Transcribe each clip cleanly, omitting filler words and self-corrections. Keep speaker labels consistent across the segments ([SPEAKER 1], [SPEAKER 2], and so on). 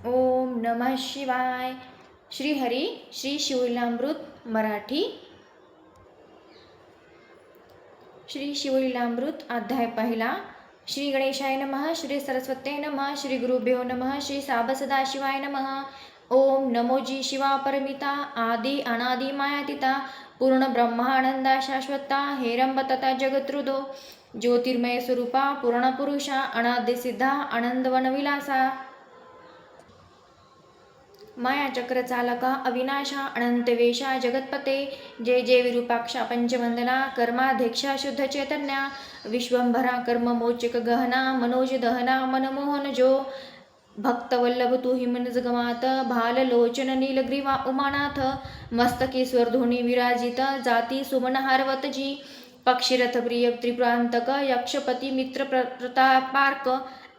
[SPEAKER 1] ओम नमः शिवाय. श्रीहरी श्री शिवलीलामृत मराठी. श्री शिवलीलामृत अध्याय पहिला. श्री गणेशाय नमः. श्री सरस्वत्यै नमः. श्री गुरुभ्यो नमः. श्री सदाशिवाय नमः. ओम नमो जी शिवा परमिता आदि अनादि मायातीता पूर्ण ब्रह्मानंदा शाश्वता हेरंब तथा जगत्रुदो ज्योतिर्मय स्वरूपा पूर्ण पुरुषा अनाद्य सिद्धा आनंदवनविलासा मायाचक्र चालका अविनाशा अनंतवेशा जगत्पते जय जय विरूपाक्षा पंचवंदना कर्माध्यक्षा शुद्ध चैतन्या विश्वंभरा कर्म मोचक गहना मनोज दहना मनमोहन जो भक्तवल्लभ तू हिमनजगमात भाललोचन नीलग्रीवा उमानाथ मस्तके स्वर्धोनी विराजित जाती सुमन हारवतजी पक्षीरथ प्रिय त्रिपुरांतक यक्षपती मित्र प्रतापार्क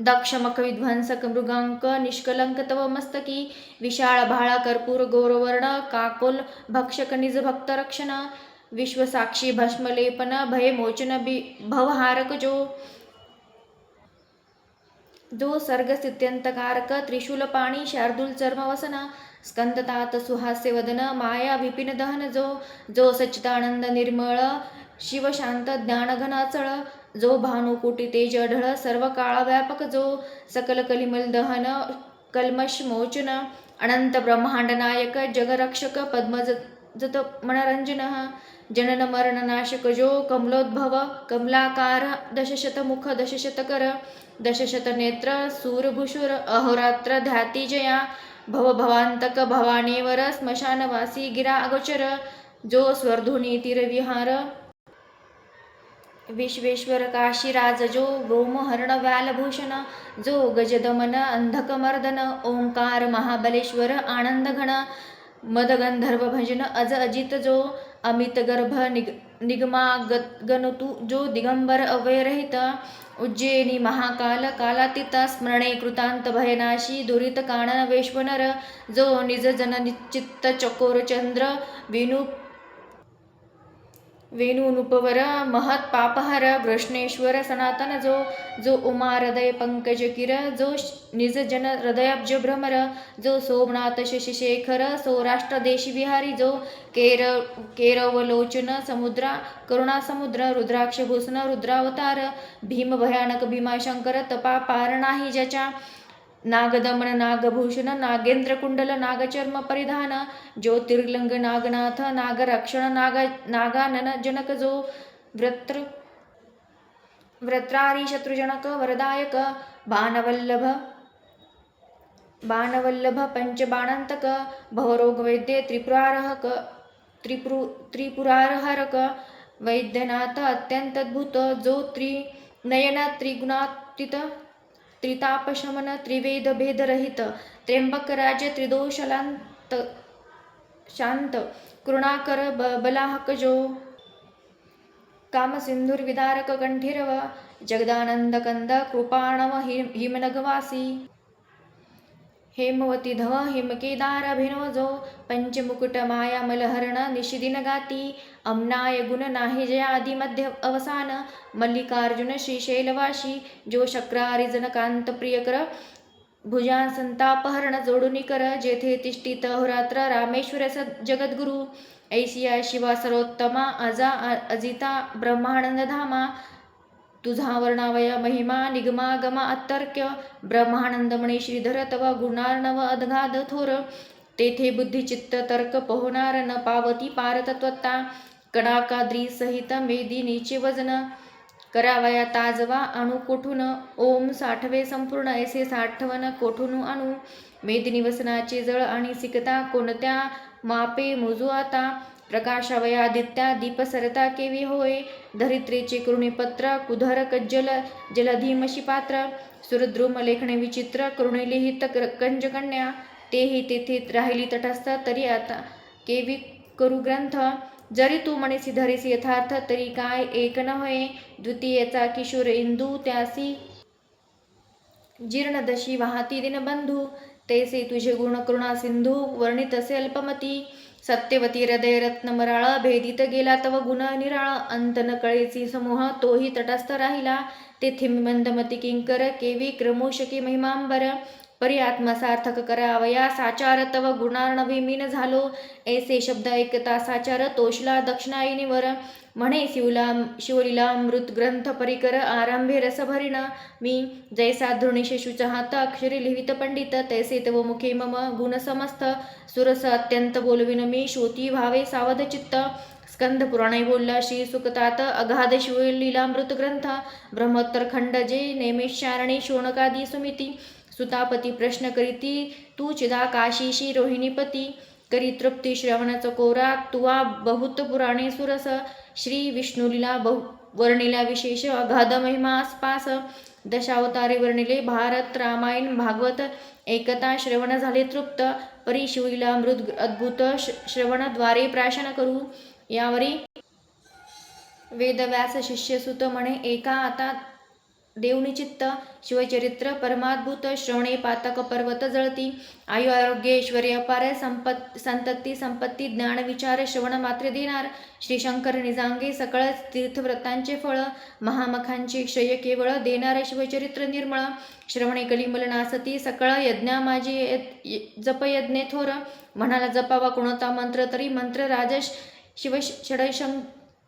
[SPEAKER 1] दक्षमख विध्वंसक मृगांक निष्कलंक तव मस्तकी विशाळ भाळा कर्पूर गौरवर्ण काकोल भक्षक निज भक्त रक्षण विश्वसाक्षी भस्मलेपन भयमोचन भवहारक जो सर्ग स्थित्यंतकारक त्रिशूल पाणी शार्दूल चर्मवसन स्कंदतात सुहास्य वदन माया विपिन दहन जो सच्चिदानंद निर्मळ शिवशांत ज्ञानघन अचळ जो भानुकोटी तेज अढळ सर्व काळ व्यापक जो सकल कलिमल दहन कल्मष मोचन अनंत ब्रह्मांड नायक जगरक्षक पद्मजत मनरंजन जनन मरण नाशक जो कमलोद्भव कमलाकार दशशतमुख दशशतकर दशशत नेत्र सूरभूषुर अहोरात्र ध्याती जया भवभवांतक भवानेवर स्मशानवासी गिरा अगोचर जो स्वर्धुनी तीरविहार विश्वेश्वर काशीराज जो रोमहरण व्यालभूषण जो गजदमन अंधकमर्दन ओंकार महाबलेश्वर आनंदघन मदगंधर्व भजन अज अजित जो अमित गर्भ निगमागनतु जो दिगंबर अवयरहित उज्जयिनी महाकाल कालातीत स्मरणे कृतांत भयनाशी दुरित कानन वैश्वनर जो निज जन निश्चित्त चकोर चंद्र वेणुनुपवर महत पापहर कृष्णेश्वर सनातन जो उमा हृदय पंकज किर जो निज जन हृदयाब्ज भ्रमर जो सोमनाथ शशिशेखर सौराष्ट्र देशी विहारी जो केरवलोचन समुद्रा करुणा समुद्र रुद्राक्ष भूषण रुद्रावतार भीम भयानक भीमाशंकर तपा पार नाही ज्याच्या नागदमन नागभूषण नागेंद्र कुंडल नागचर्म परिधान ज्योतिर्लिंग नागनाथ नागरक्षण नागानन जनक जो व्रत्रारी शत्रुजनक वरदायक बाणवल्लभ पंचबाणांतक भवरोग वैद्य त्रिपुरारहरक वैद्यनाथ अत्यंत अद्भुत जो त्रिनयन त्रिगुणातीत त्रितापशमन त्रिवेद भेदरहित त्र्यंबक राज त्रिदोषलांत शांत कृणाकर बलाहक जो कामसिंधुर विदारक कंठीरव जगदानंद कंद कृपाणव हिमनगवासी हेमवती धव हिमकेदार अभिनव जो पंचमुकुट माया मलहरण निशिदिन गाती अम्नाय गुण नाही जया आदि मध्य अवसान मल्लिकार्जुन श्रीशैलवाशी जो शक्रारिजन कांत प्रियकर भुजा संतापहरण जोडुनी कर जेथे तिष्ठित अहोरात्र रामेश्वर जगद्गुरु ऐसिया शिवा सर्वोत्तमा अजिता ब्रह्मानंद धामा तुझा वर्णावय महिमा निगमागमा अतर्क्य ब्रह्मानंदमणी श्रीधर तव गुणार्णव अदगाध थोर तेथे बुद्धिचित्त तर्क पोहणार न पावती पारतत्वता कडाकाद्री सहित मेदिनीचे वजन करावया ताजवा अणु कोठून ओम साठवे संपूर्ण ऐसे साठवण कोठून अणु मेदिनी वसनाचे जळ आणि सिकता कोणत्या मापे मोजू आता प्रकाशावयादित्या दीप सरता केवी होय धरित्रीचे कृणीपत्र कुधर कज्जल जलधीमशी पात्र सुरद्रुम लेखणे विचित्र कृणिलिहित कंजकन्या तेही तेथे राहिली तटस्थ तरी आता केवी करू ग्रंथ जरी तू म्हणीसी धरीसी यथार्थ तरी काय एक न होय द्वितीयचा किशोर इंदू त्यासी जीर्णदशी वाहती दिनबंधू तैसे तुझे गुण करुणा सिंधू वर्णित असे अल्पमती सत्यवती हृदय रत्नमराळ भेदित गेला तव गुण निराळ अंत न कळेची समूह तोही तटस्थ राहिला तेथे मंदमती किंकर केवी क्रमोशकी महिमांबर परी आत्मसार्थक करावया साचार तव गुणार्णवी मीन झालो ऐसे शब्द ऐकता साचार तोषला दक्षिणायनीवर म्हणे शिवलीला मृत ग्रंथ परिकर आरंभे रस भरिण मी जैसा धृणीशे शुचहात अक्षरी लिहित पंडित तैसे तव मुखे मम गुण समस्त सुरस अत्यंत बोलविन मी श्रोती भावे सावध चित्त स्कंद पुराणे बोलला श्री सुकतात अगाध शिवलीलामृत ग्रंथ ब्रह्मोत्तर खंड जे नेमिषारणी शोणकादी सुमिती सुतापती प्रश्न करीती तू चिदाकाशीशी रोहिणीपती करी तृप्ती श्रवणाच कोरा तुवा बहुत पुराणे सुरस श्री विष्णुलीला वर्णिला विशेष अगाध महिमा आसपास दशावतारे वर्णिले भारत रामायण भागवत एकता श्रवण झाले तृप्त परी शिवलीला मृद अद्भुत श्रवणाद्वारे प्राशन करू यावरी वेदव्यास शिष्यसुत म्हणे एका आता देवनी चित्त शिवचरित्र परमाद्भुत श्रवणे पातक पर्वत जळती आयु आरोग्य ऐश्वर्य अपार संतती संपत्ती ज्ञान विचार श्रवण मात्र देणार श्री शंकर निजांगे सकळ तीर्थव्रतांचे फळ महामखांचे क्षय केवळ देणार शिवचरित्र निर्मळ श्रवणे कलिमल नासती सकळ यज्ञा माझी जपयज्ञे थोर म्हणाला जपावा कोणता मंत्र तरी मंत्र राजश शिव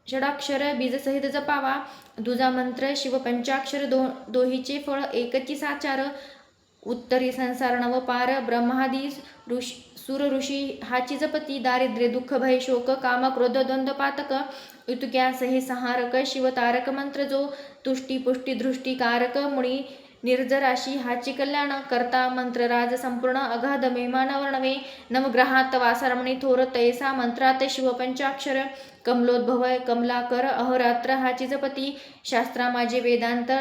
[SPEAKER 1] षडाक्षर बीजसहित जपावा दुजा मंत्र शिव पंचाक्षर दोहीचे फळ एकची साचार उत्तरी संसार नवपार ब्रह्मादी सुर ऋषी हाची जपती दारिद्र्य दुःख भय शोक काम क्रोध द्वंद्व पातक युतक्यासहे संहारक शिव तारक मंत्र जो तुष्टी पुष्टी दृष्टी कारक मुनी निर्जराशी हाची कल्याण करता मंत्र राज संपूर्ण अगाध मेमान वर्णवे नवग्रहात वासरमणी थोर तैसा मंत्रात शिव पंचाक्षर कमलोद्भवय कमलाकर अहोरात्र हाची जपती शास्त्रा माझी वेदांत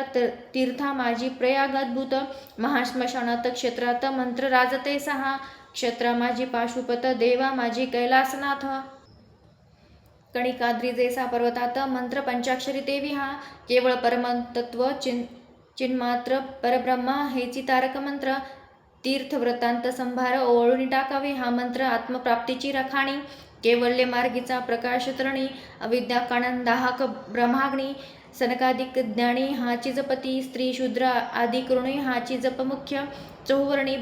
[SPEAKER 1] तीर्था माझी प्रयाग अद्भुत महाश्मशानात क्षेत्रात मंत्र राजते सहा क्षत्रा माझी पाशुपत देवा माझी कैलासनाथ कणिकाद्री जैसा पर्वतात मंत्र पंचाक्षरी देवी हा केवळ परमतत्व चिन्मात्र परब्रह्मा हेची तारक मंत्र तीर्थव्रतांत संभार ओळून टाकावे हा मंत्र आत्मप्राप्तीची रखाणी केवल्य मार्गीचा प्रकाश तरणी अविद्या कानंदाहक ब्रह्माग्नी सनकादिक ज्ञानी हाची जपती स्त्री शूद्र आदी करुणी हाची जप मुख्य चौवर्णी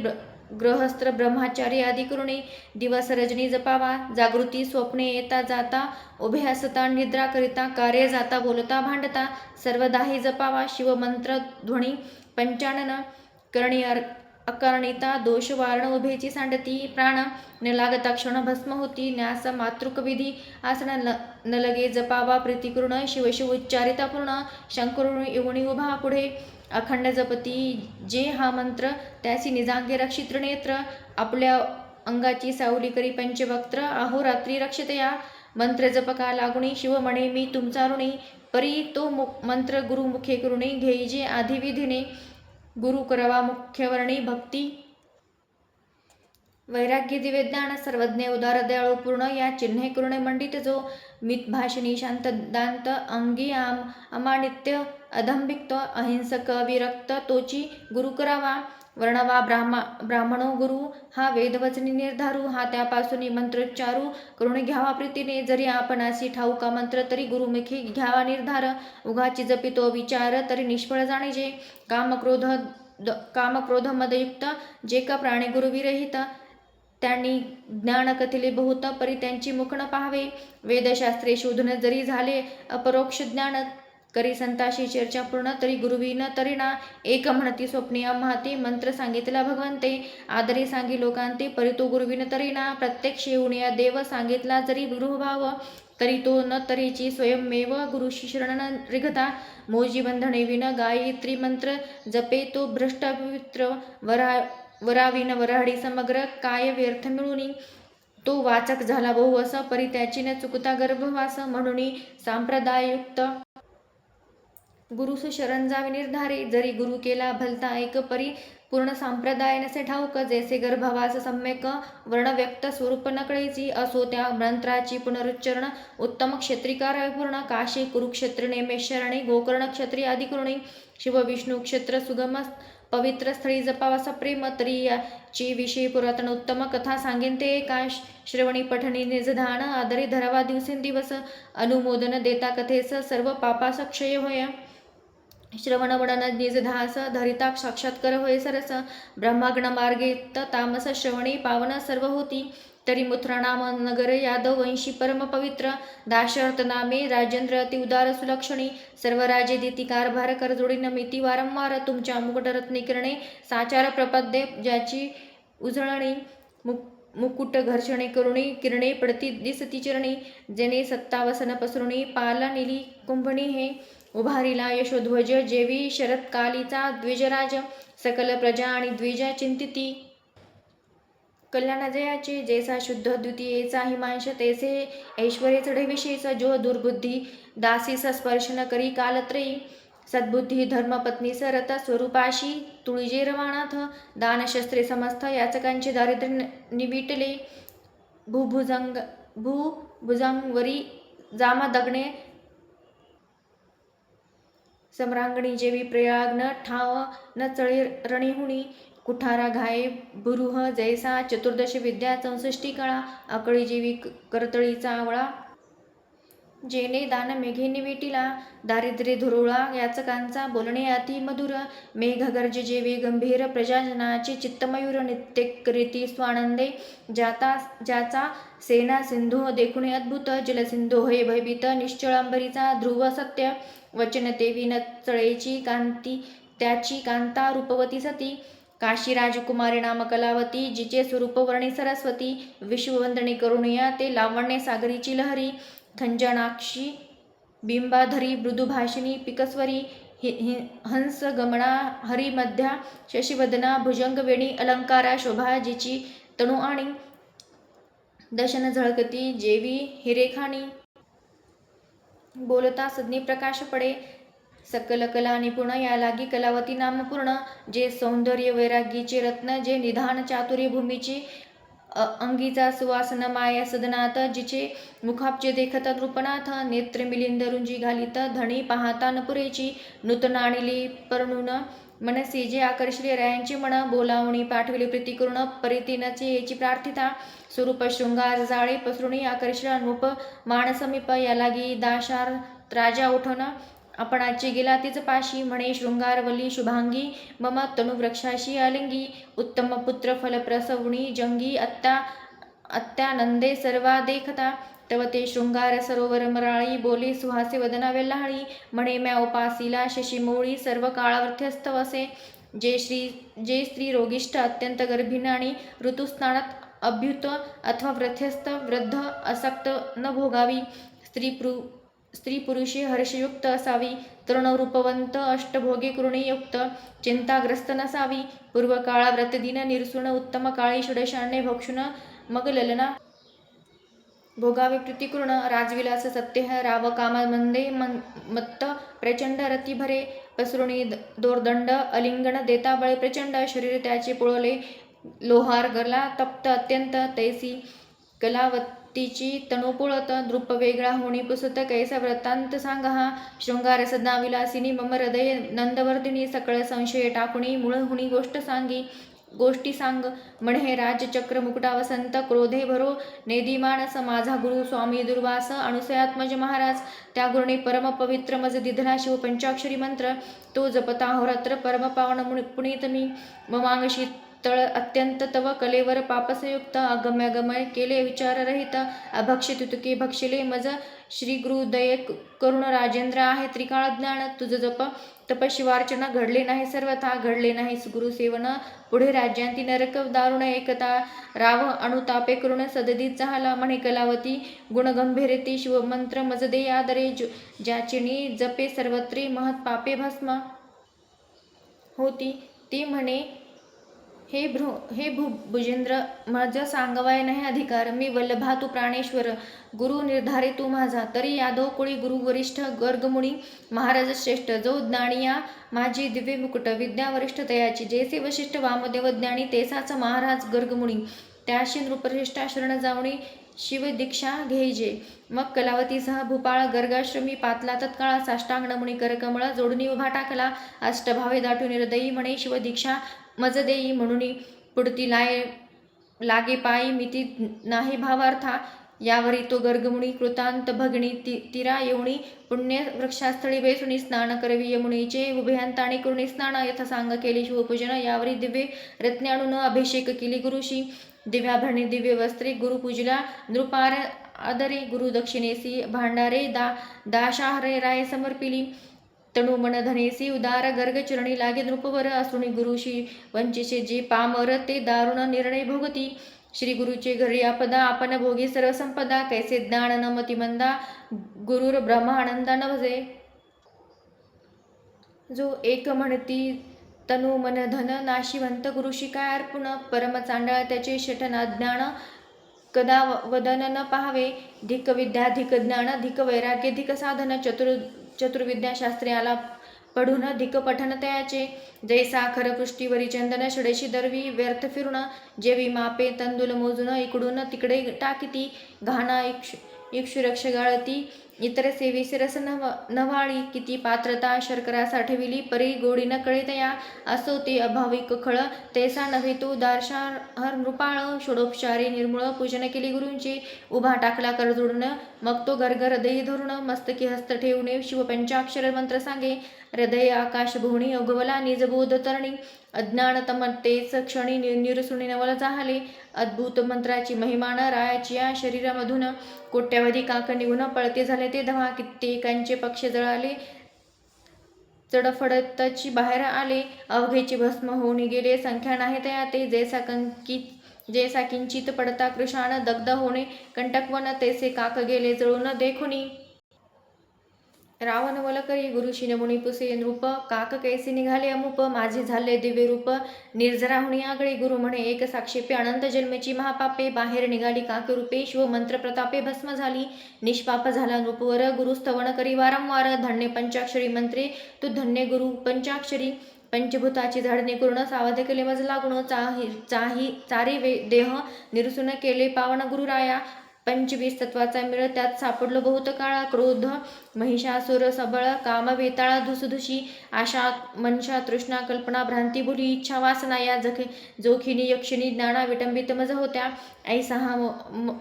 [SPEAKER 1] गृहस्थ ब्रह्मचारी आदी करुणी दिवस रजनी जपावा जागृती स्वप्ने येता जाता उभे असता निद्रा करिता कार्य जाता बोलता भांडता सर्वदाही जपावा शिवमंत्र ध्वनी पंचानन करणी अकारणिता दोष वारण उभेची सांडती प्राण न लागता क्षण भस्म होती न्यास मातृक विधी आसन न लगे जपावा प्रीतिकृण शिवशिव उच्चारिता पूर्ण शंकरुण येऊणी उभा पुढे अखंड जपती जे हा मंत्र त्याची निजांगे रक्षित नेत्र आपल्या अंगाची सावली करी पंचवक्त्र अहोरात्री रक्षितया मंत्र जपका लागुणी शिव म्हणे मी तुमचा ऋणी परी तो मंत्र गुरुमुखे करुणी घेईजे आधी विधीने गुरु करवा मुख्यवर्णी भक्ती वैराग्य दिव्य ज्ञान सर्वज्ञ उदार दयाळू पूर्ण या चिन्हे करुणे मंडित जो मितभाषिणी शांत दांत अंगी अमानित्य अधंबिक्त अहिंसक विरक्त तोची गुरु करावा वर्णवा ब्राह्मणो गुरु हा वेदवचनी निर्धारू हा त्यापासून मंत्रोच्चारू करून घ्यावा प्रीतीने जरी आपणासी ठाऊका मंत्र तरी गुरुमुखी घ्यावा निर्धार उगाची जपितो विचार तरी निष्फळ जाणीजे कामक्रोध मदयुक्त जे का प्राणी गुरुविरहित त्यांनी ज्ञान कथिले बहुत परी त्यांची मुख न पाहावे वेदशास्त्रे शोधन जरी झाले अपरोक्ष ज्ञान करी संताशी चर्चा पूर्ण तरी गुरुवीन तरीना एक म्हणती स्वप्नी अम्हाती मंत्र सांगितला भगवंते आदरी सांगी लोकांते परी तो गुरुवीन तरीना प्रत्यक्ष येऊन या देव सांगितला जरी गुरुभाव तरी तो न तरीची स्वयंमेव गुरुशी शरण रिघता मोजी बंधने विन गायत्री मंत्र जपे तो भ्रष्ट पवित्र वराविन वराडी समग्र काय व्यर्थ मिळूनी तो वाचक झाला बहु असा परी त्याची न चुकता गर्भवास म्हणून सांप्रदायुक्त गुरुस शरण जावे निर्धारे जरी गुरु केला भलता एक परी पूर्ण संप्रदाय नसे ठाऊक जैसे गर्भवास सम्यक वर्ण व्यक्त स्वरूप नकळीची असो त्या मंत्राची पुनरुच्चरण उत्तम क्षेत्रिकार पूर्ण काशी कुरुक्षेत्र नेमेश्वरणी गोकर्ण क्षत्रिय आदी करुणी शिव विष्णू क्षेत्र सुगम पवित्र स्थळी जपावासा प्रेम तरी याची विषयी पुरातन उत्तम कथा सांगेन ते एका श्रवणी पठणी निजधान आदरी धरावा दिवसेंदिवस अनुमोदन देता कथेस सर्व पापास क्षय होय श्रवणवडन निजधास धरिता साक्षात्कर होय सरस ब्रह्माग्न मार्गे तामस श्रवणे पावन सर्व होती तरी मुत्रा नाम नगर यादव वंशी परम पवित्र दाशरथ नामे राजेंद्र अति उदार सुलक्षणी सर्व राजे दिती कारभार करजोडी नमिती वारंवार तुमच्या मुकुटरत्ने किरणे साचार प्रपद्ये ज्याची उजळणी मुकुट घर्षणे करुणी किरणे पडती दिसती चरणी जेणे सत्तावसन पसरुणी पाला निली कुंभणी हे उभारिला यशोध्वज जेवी शरत्कालीचा द्विजराज सकल प्रजा आणि द्विज चिंतिती कल्याण जयाचे जैसा शुद्ध द्वितीयेचा हिमांश तैसे ऐश्वर्य चढे विशेष जो दुर्बुद्धी दासीस स्पर्श न करी कालत्रयी सद्बुद्धी धर्मपत्नी सरत स्वरूपाशी तुळजे रवानाथ दानशस्त्रे समस्त याचकांचे दारिद्र्य निविटले भूभुजंगवरी जामा दगणे सम्रांगणी जेवी प्रयाग न ठाव न चळे रणिहुणी कुठारा घाये बुरुह जैसा चतुर्दश विद्या 64 कळा आकळी जेवी करतळीचा आवळा जेने दान मेघे निवेटिला दारिद्र्य धुरुळा याचकांचा बोलणे अति मधुर मेघगर्ज जेवे गंभीर प्रजाजनाचे चित्तमयूर नित्य करीती स्वानंदे ज्याचा सेना सिंधू देखुने अद्भुत जलसिंधू होय भयभीत निश्चळांबरीचा ध्रुव सत्य वचन तेवी न चळेची कांती त्याची कांता रूपवती सती काशी राजकुमारी नाम कलावती जिचे स्वरूप वर्णी सरस्वती विश्ववंदने करुणिया ते लावण्य सागरीची लहरी खंजनाक्षी बिंबाधरी मृदुभाषिणी पिकस्वरी हंस गमना हरिमध्या शशिवदना भुजंगवेणी अलंकारा शोभा जिची तणू आणि दशन झळकती जेवी हिरेखाणी बोलता सदनी प्रकाश पडे सकल कला निपुण या लागी कलावती नाम पूर्ण जे सौंदर्य वैरागीचे रत्न जे निधान चातुर्य भूमीची अंगीचा सुवासन माया सदनात जिचे मुखापचे देखत नृपनाथ नेत्र मिलिंद रुंजी घालित धणी पाहता न पुरेची नूतन आणिली परणून मनसी जे आकर्षले रायांची मन बोलावणी पाठविली प्रीती करून परितीनचे याची प्रार्थिता स्वरूप शृंगार जाळे पसरुणी आकर्षण नृप मानसमीप या लागी दाशार राजा उठवण आपणाची गेला तीच पाशी म्हणे शृंगारवली शुभांगी मम तनुवृक्षाशी आलिंगी उत्तम पुत्र फलप्रसवणी जंगी अत्यानंदे सर्वा देखता तव ते शृंगार सरोवर मराळी बोली सुहासे वदना वेल्हाळी म्हणे म्या उपासीला शशिमोळी सर्व काळावर्थ्यस्थ वसे जे स्त्री रोगिष्ठ अत्यंत गर्भीण आणि ऋतुस्नानात अभ्युत अथवा व्रथ्यस्थ वृद्ध असक्त न भोगावी स्त्री पुरुषी हर्षयुक्त असावी तरुण रूपवंत अष्टभोगे कृणीयुक्त चिंताग्रस्त नसावी पूर्वकाळा व्रतदिन निरसुण उत्तम काळी षडशान्य भक्षुण मग ललना भोगावे प्रीतिकृण राजविलास सत्य राव काममंदे मत्त प्रचंड रती भरे पसरुणी दोर्दंड अलिंगन देता बळे प्रचंड शरीर त्याचे पोळले लोहार गरला तप्त अत्यंत तैसी कलावतीची तणू पोळत द्रुप वेगळा होणी पुसत कैसा वृत्तांत सांग हा शृंगार सदा विलासिनी मम हृदय नंदवर्धिनी सकळ संशय टाकुणी मूळ हुणी गोष्टी सांग म्हणे राजचक्र मुकुटा वसंत क्रोधे भरो नेदिमानस माझा गुरु स्वामी दुर्वास अनुसयात्मज महाराज त्या गुरुने परम पवित्र मज दिधला शिव पंचाक्षरी मंत्र तो जपता होरात्र परम पावन पुनीत मी ममांगशी तळ अत्यंत तव कलेवर पापसयुक्त अगम्य केले विचाररहित अभक्षित तुके भक्षिले मज श्री गुरुदय करुण राजेंद्र आहे त्रिकाळ ज्ञान तुझ जप तपशिवार्चना घडले नाही सर्वथा घडले नाही गुरुसेवन पुढे राज्यांती नरक दारुण एकता राव अनुतापे करुण सददी चाहला म्हणे कलावती गुणगंभीरती शिवमंत्र मजदे आदरे ज्याचिनी जपे सर्वत्री महत पापे भस्म होती ती म्हणे हे भुजेंद्र मज सांगवाय नाही अधिकार मी वल्लभा तू प्राणेश्वर गुरु निर्धारे तू माझा तरी यादव कुळी गुरु वरिष्ठ गर्गमुनी महाराज श्रेष्ठ जो ज्ञानिया माझी दिव्य मुकुट विद्या वरिष्ठ तयाची जैसे वशिष्ठ वामदेव ज्ञानी तेसाच महाराज गर्गमुनी त्याशी नृपश्रेष्ठा शरण जावणी शिवदीक्षा घेईजे मग कलावतीसह भूपाळ गर्गाश्रमी पातला तत्काळ साष्टांग नमुनी करकमळ जोडणी उभा टाकला अष्टभावे दाटून हृदयी म्हणे शिवदीक्षा मज देई म्हणून पुढती लागे पायी मिती नाही भावार्था यावरी तो गर्गमुनी कृतांत भगिनी तिरा येऊनी पुण्य वृक्षास्थळी बेसुनी स्नान करवी यमुनीचे उभयांताणी करुणी स्नान यथा सांग केले शिवपूजन. यावरी दिव्य रत्ने आणून अभिषेक केली गुरुशी दिव्याभरणी दिव्य वस्त्रे गुरुपूजला नृपार आदरे गुरु दक्षिणेसी भांडारे दाशाहरे राय समर्पिली तणु मन धनेसी उदार गर्ग चरणी लागे नृपवर असुणी गुरुशी वंचिसे जे पामर ते दारुण निर्णय भोगती. श्री गुरुचे घरी आपदा आपण भोगी सर्व संपदा कैसे ज्ञान न मतिमंदा गुरुर ब्रह्मानंदा न भजे. जो एक म्हणती तनु मन धन नाशिवंत गुरुशी काय अर्पुण परम चांडाळ त्याचे शठन अज्ञान कदा वदन न पाहावे. धिक विद्या धिक ज्ञान धिक वैराग्य धिक साधन चतुर्विद्या शास्त्रे आला पढून धिक पठन तयाचे. जैसा खर पृष्टीवरी चंदन षडेशी दरवी व्यर्थ फिरून जेवी मापे तंदुल मोजून इकडून तिकडे टाकीती घाणा इक्षुरक्ष गाळती इतर सेवी रस नव्हाळी किती पात्रता शर्करा साठविली परी गोडी न कळितया असो ते अभाविक खळ तैसा नव्हे तो दार्शाहर नृपाळ. षोडोपचारी निर्मूळ पूजन केली गुरूंचे उभा टाकला कर जोडून मग तो गर्ग हृदयी धरून मस्तकी हस्त ठेवणे शिवपंचाक्षर मंत्र सांगे. हृदय आकाश भुवणी उगवला निजबोध तरणी अज्ञान तमतेच क्षणी निरसुणी नवल जाहले. अद्भुत मंत्राची महिमान रायाची या शरीरामधून कोट्यावधी काक निघून पळते झाले ते धवा कित्येकांचे पक्ष जळाले चडफडतची बाहेर आले. अवघेची भस्म होऊन गेले संख्या नाही तया ते जैसा किंचित पडता कृशाण दग्ध होणे कंटकवन तैसे काक गेले जळून देखुनी. रावण वलकरी गुरुशी नमुनी पुसे नृप काक कैसे निघाले अमुप माझे झाले दिव्य रूप निर्जराहुणी आगळे. गुरु म्हणे एक साक्षेपे अनंत जन्मेची महापापे बाहेर निघाली काक रूपे शिव मंत्र प्रतापे भस्म झाली निष्पाप झाला नृपवर. गुरु स्तवन करी वारंवार धन्य पंचाक्षरी मंत्रे तू धन्य गुरु पंचाक्षरी. पंचभूताची झाडणे करून सावध केले मज लागून चारी देह निरसून केले पावन गुरुराया. 25 तत्वाचा मेळ त्यात सापडलो बहुत काळा क्रोध महिषासुर सबळ काम वेताळा धुसधुशी आशा मनशा तृष्णा कल्पना भ्रांती भुली इच्छा वासना या जोखिनी यक्षिणी ज्ञाना विटंबित मज होत्या. ऐसा हा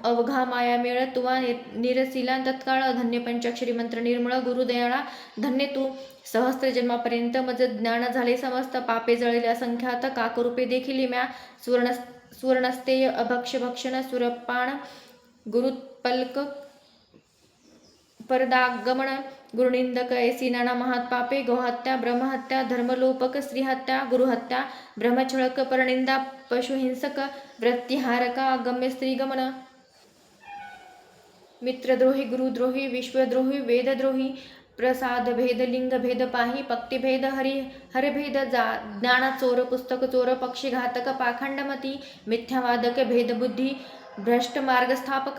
[SPEAKER 1] अवघा माया मेळ तुवा निरसिला तत्काळ धन्य पंचाक्षरी मंत्र निर्मळ गुरुदयाळा धन्य तू. सहस्त्र जन्मापर्यंत मज ज्ञान झाले समस्त पापे जळले असंख्यात काकरूपे देखील म्या सुवर्णस्तेय अभक्ष भक्षण सुरपान गुरुत्पल्क परदागमन गुरुनिंदक ऐसी नाना महात पापे गोहत्या ब्रह्महत्या धर्मलोपक स्त्रीहत्या गुरुहत्या ब्रह्मछळक परनिंदा पशुहिंसक वृत्तिहारका अगम्य स्त्रीगमन. मित्रद्रोही गुरुद्रोही विश्वद्रोही वेदद्रोही प्रसाद भेद लिंग भेद पाही पक्तिभेद हरभेद ज्ञान चोर पुस्तक चोर पक्षीघातक पाखंडमती मिथ्यावादक भेदबुद्धी भ्रष्ट मार्गस्थापक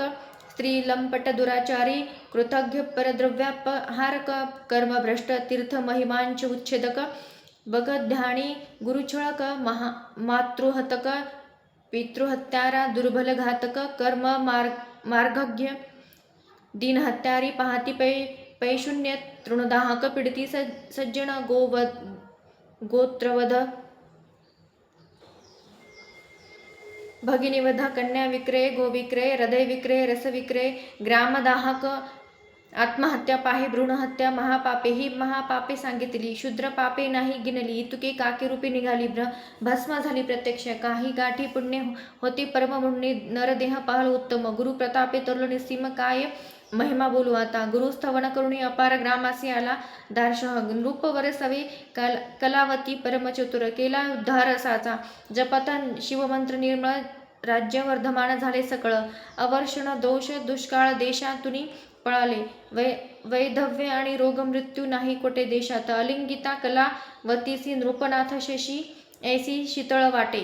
[SPEAKER 1] स्त्री लंपट दुराचारी कृतज्ञ परद्रव्यापहारक कर्मभ्रष्ट तीर्थ महिमांच उच्छेदक बगध्याणी गुरुछळक मातृहतक पितृहत्यारा दुर्बल घातक कर्म मार्गज्ञ दीनहत्यारी पाहती पैशून्य तृणदाहक पीडिती सज्जन गोत्रवध भगिनीवध कन्या विक्रय गोविक्रय हृदय विक्रय रसविक्रय ग्रामदाहक आत्महत्या पाहे भ्रूणहत्या महापापे ही महापापे सांगितली शूद्र पापे नाही गिनली इतुके काके रूपी निघाली भस्म झाली प्रत्यक्ष. काही गाठी पुण्य होते परम म्हणणे नरदेह पाहल उत्तम गुरु प्रतापे तरलो निस्सीम काय महिमा बोलू आता. गुरुस्थवन करुणी अपार ग्रामासी आला दार्शह नृपवर सवे कलावती परमचतुर केला उद्धार साचा जपता शिवमंत्र निर्मळ राज्य वर्धमान झाले सकळ. अवर्षण दोष दुष्काळ देशातुनी पळाले वैधव्य आणि रोग मृत्यू नाही कोटे देशात. अलिंगिता कला वतीसी नृपनाथ शशी ऐसी शीतळ वाटे.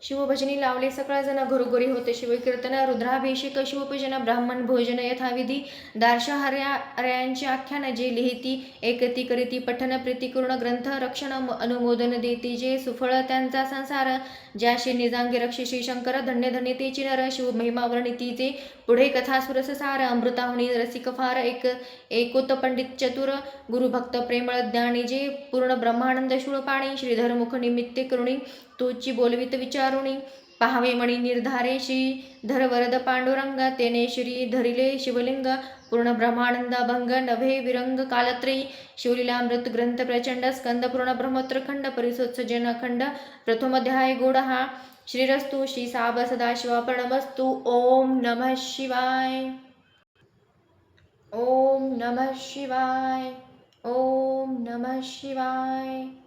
[SPEAKER 1] शिवभजनी लावले सकळजण घरोघरी होते शिवकीर्तन रुद्राभिषेक शिवपूजन ब्राह्मण भोजन यथाविधी दार्शहर्यांची आख्यान जे लिहिती एकती करीती पठन प्रीतिपूर्ण ग्रंथ रक्षण अनुमोदन देती जे सुफळ त्यांचा संसार ज्याशी निजांगी रक्षी श्रीशंकर धन्य धन्य तेची नर शिव महिमा वर्णितीचे पुढे कथा सुरससार अमृताहुनी रसिक फार एकोत पंडित चतुर गुरुभक्त प्रेमळ ज्ञानी जे पूर्ण ब्रह्मानंद शूळपाणी श्रीधर मुख निमित्ते करुणी तूची बोलवित विचारुणी पाहावे मणी निर्धारेशी धर वरद पांडुरंग तेने श्री धरिले शिवलिंग पूर्ण ब्रह्मानंद अभंग नभे विरंग कालत्रयी शिवलीलामृत ग्रंथ प्रचंड स्कंद पूर्ण ब्रह्मोत्तर खंड परिसोत्सजन खंड प्रथमोध्याय गोड हा श्रीरस्तु श्री साब सदाशिवा प्रणमस्तु. ओम नमः शिवाय. ओम नमः शिवाय. ओम नमः शिवाय.